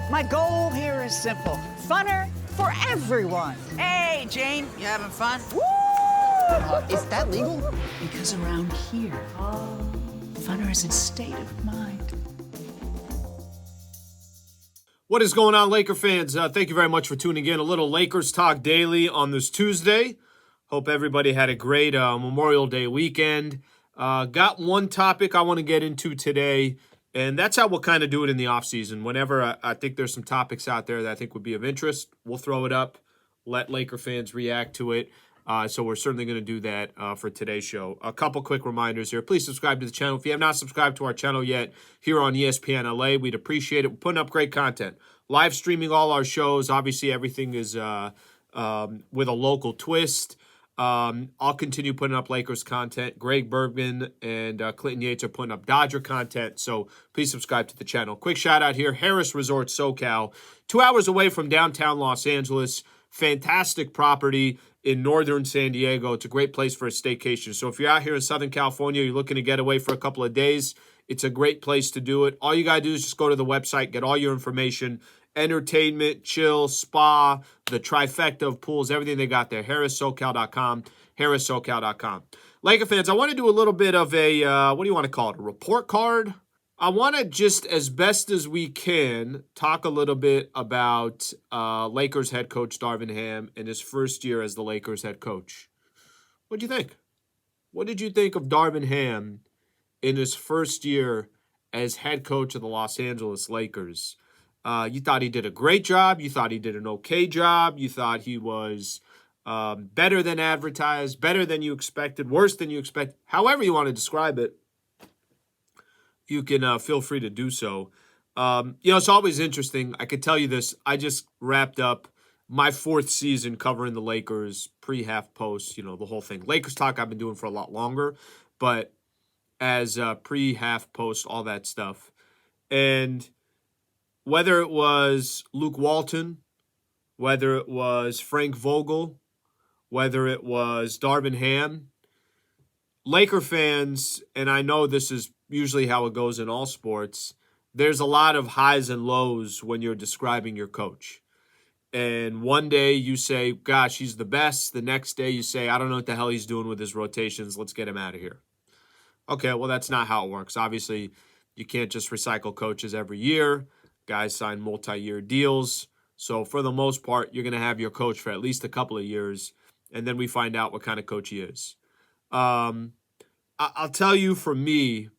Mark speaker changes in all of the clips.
Speaker 1: My goal here is simple. Funner for everyone.
Speaker 2: Hey, Jane, you having fun?
Speaker 1: Woo!
Speaker 3: Is that legal?
Speaker 1: Because around here, funner is a state of mind.
Speaker 4: What is going on, Laker fans? Thank you very much for tuning in. A little Lakers Talk Daily on this Tuesday. Hope everybody had a great Memorial Day weekend. Got one topic I want to get into today, and that's how we'll kind of do it in the offseason. Whenever I think there's some topics out there that I think would be of interest, we'll throw it up, let Laker fans react to it. So we're certainly going to do that for today's show. A couple quick reminders here. Please subscribe to the channel. If you have not subscribed to our channel yet here on ESPN LA, we'd appreciate it. We're putting up great content. Live streaming all our shows. Obviously, everything is with a local twist. I'll continue putting up Lakers content. Greg Bergman and Clinton Yates are putting up Dodger content. So please subscribe to the channel. Quick shout out here. Harris Resort SoCal, 2 hours away from downtown Los Angeles. Fantastic property in northern San Diego. It's a great place for a staycation. So if you're out here in Southern California, you're looking to get away for a couple of days, it's a great place to do it. All you got to do is just go to the website, get all your information, entertainment, chill, spa, the trifecta of pools, everything they got there. HarrisSoCal.com, HarrisSoCal.com. Laker fans, I want to do a little bit of a, what do you want to call it, a report card? I want to just, as best as we can, talk a little bit about Lakers head coach Darvin Ham in his first year as the Lakers head coach. What do you think? What did you think of Darvin Ham in his first year as head coach of the Los Angeles Lakers? You thought he did a great job. You thought he did an okay job. You thought he was better than advertised, better than you expected, worse than you expected. However you want to describe it, you can feel free to do so. It's always interesting. I could tell you this. I just wrapped up my fourth season covering the Lakers, pre-half post, the whole thing. Lakers talk I've been doing for a lot longer, but as pre-half post, all that stuff. And whether it was Luke Walton, whether it was Frank Vogel, whether it was Darvin Ham, Laker fans, and I know this is usually how it goes in all sports, there's a lot of highs and lows when you're describing your coach. And one day you say, gosh, he's the best. The next day you say, I don't know what the hell he's doing with his rotations. Let's get him out of here. Okay, well, that's not how it works. Obviously, you can't just recycle coaches every year. Guys sign multi-year deals. So for the most part, you're going to have your coach for at least a couple of years, and then we find out what kind of coach he is. I'll tell you, for me,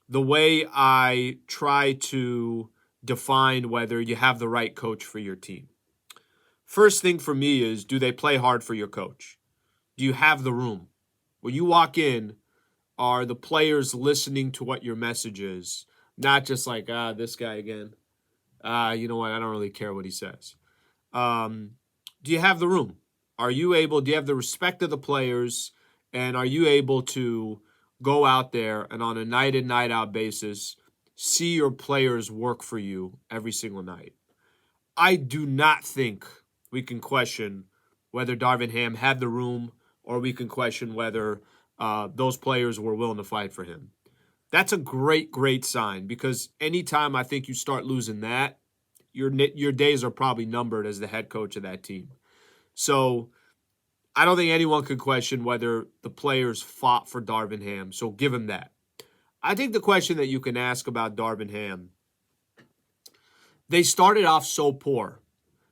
Speaker 4: the way I try to define whether you have the right coach for your team. First thing for me is, do they play hard for your coach? Do you have the room? When you walk in, are the players listening to what your message is? Not just like, this guy again. You know what? I don't really care what he says. Do you have the room? Do you have the respect of the players? And are you able to go out there and on a night in, night out basis, see your players work for you every single night? I do not think we can question whether Darvin Ham had the room, or we can question whether those players were willing to fight for him. That's a great, great sign, because anytime I think you start losing that, your days are probably numbered as the head coach of that team. So I don't think anyone could question whether the players fought for Darvin Ham, so give him that. I think the question that you can ask about Darvin Ham, they started off so poor.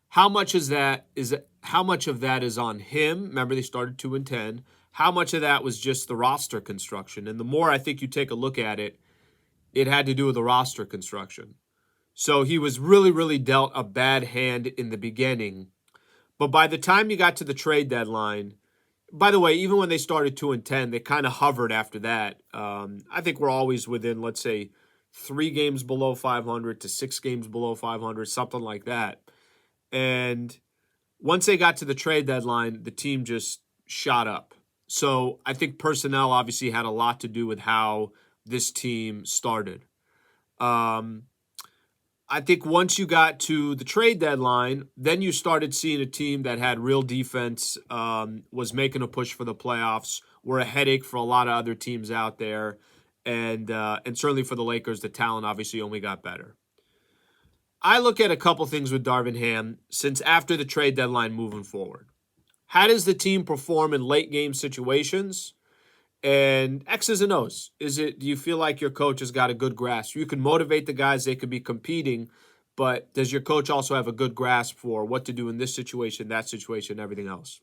Speaker 4: How much of that is on him? Remember, they started 2-10. How much of that was just the roster construction? And the more I think you take a look at it, it had to do with the roster construction. So he was really, really dealt a bad hand in the beginning. But by the time you got to the trade deadline, by the way, even when they started 2-10, they kind of hovered after that. I think we're always within, let's say, 3 games below 500 to 6 games below 500, something like that. And once they got to the trade deadline, the team just shot up. So I think personnel obviously had a lot to do with how this team started. I think once you got to the trade deadline, then you started seeing a team that had real defense, was making a push for the playoffs, were a headache for a lot of other teams out there, and certainly for the Lakers, the talent obviously only got better. I look at a couple things with Darvin Ham since after the trade deadline moving forward. How does the team perform in late game situations? And X's and O's. Do you feel like your coach has got a good grasp? You can motivate the guys, they could be competing, but does your coach also have a good grasp for what to do in this situation, that situation, everything else?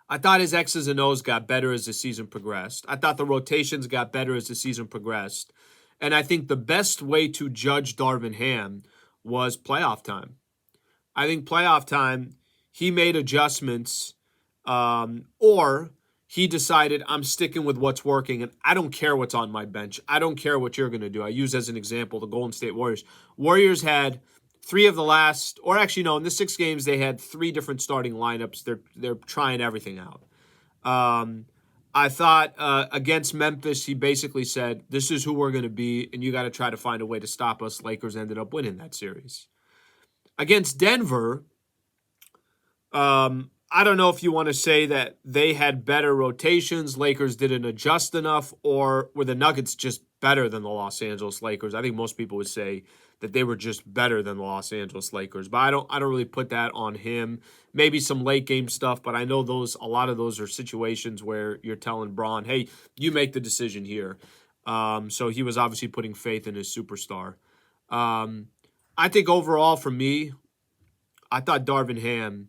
Speaker 4: I thought his X's and O's got better as the season progressed. I thought the rotations got better as the season progressed. And I think the best way to judge Darvin Ham was playoff time. I think playoff time, he made adjustments, or he decided, I'm sticking with what's working, and I don't care what's on my bench. I don't care what you're going to do. I use as an example the Golden State Warriors. Warriors had three of the last, or actually no, in the 6 games, they had 3 different starting lineups. They're trying everything out. I thought against Memphis, he basically said, this is who we're going to be, and you got to try to find a way to stop us. Lakers ended up winning that series. Against Denver, I don't know if you want to say that they had better rotations, Lakers didn't adjust enough, or were the Nuggets just better than the Los Angeles Lakers? I think most people would say that they were just better than the Los Angeles Lakers, but I don't really put that on him. Maybe some late game stuff, but I know a lot of those are situations where you're telling Braun, hey, you make the decision here. So he was obviously putting faith in his superstar. I think overall for me, I thought Darvin Ham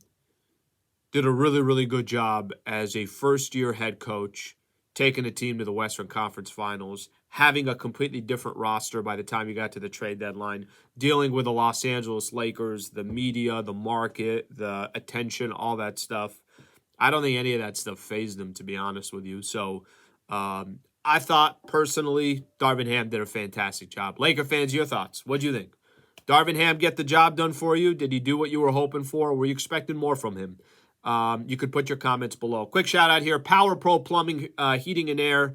Speaker 4: did a really, really good job as a first-year head coach, taking a team to the Western Conference Finals, having a completely different roster by the time you got to the trade deadline, dealing with the Los Angeles Lakers, the media, the market, the attention, all that stuff. I don't think any of that stuff fazed him, to be honest with you. So I thought, personally, Darvin Ham did a fantastic job. Laker fans, your thoughts. What'd you think? Darvin Ham get the job done for you? Did he do what you were hoping for, or were you expecting more from him? You could put your comments below. Quick shout out here, Power Pro Plumbing, Heating and Air.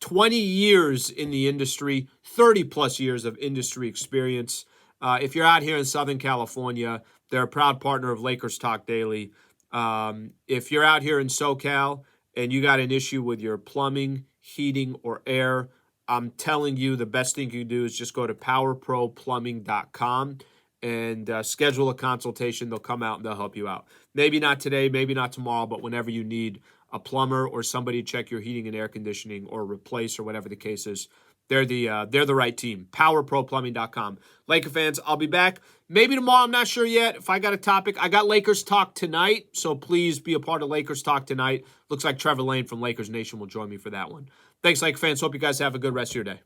Speaker 4: 20 years in the industry, 30 plus years of industry experience. If you're out here in Southern California, they're a proud partner of Lakers Talk Daily. If you're out here in SoCal and you got an issue with your plumbing, heating, or air, I'm telling you the best thing you can do is just go to powerproplumbing.com and schedule a consultation. They'll come out and they'll help you out. Maybe not today, maybe not tomorrow, but whenever you need a plumber or somebody to check your heating and air conditioning or replace or whatever the case is, they're the right team. PowerProPlumbing.com. Laker fans, I'll be back maybe tomorrow. I'm not sure yet if I got a topic. I got Lakers Talk tonight, so please be a part of Lakers Talk tonight. Looks like Trevor Lane from Lakers Nation will join me for that one. Thanks, Laker fans. Hope you guys have a good rest of your day.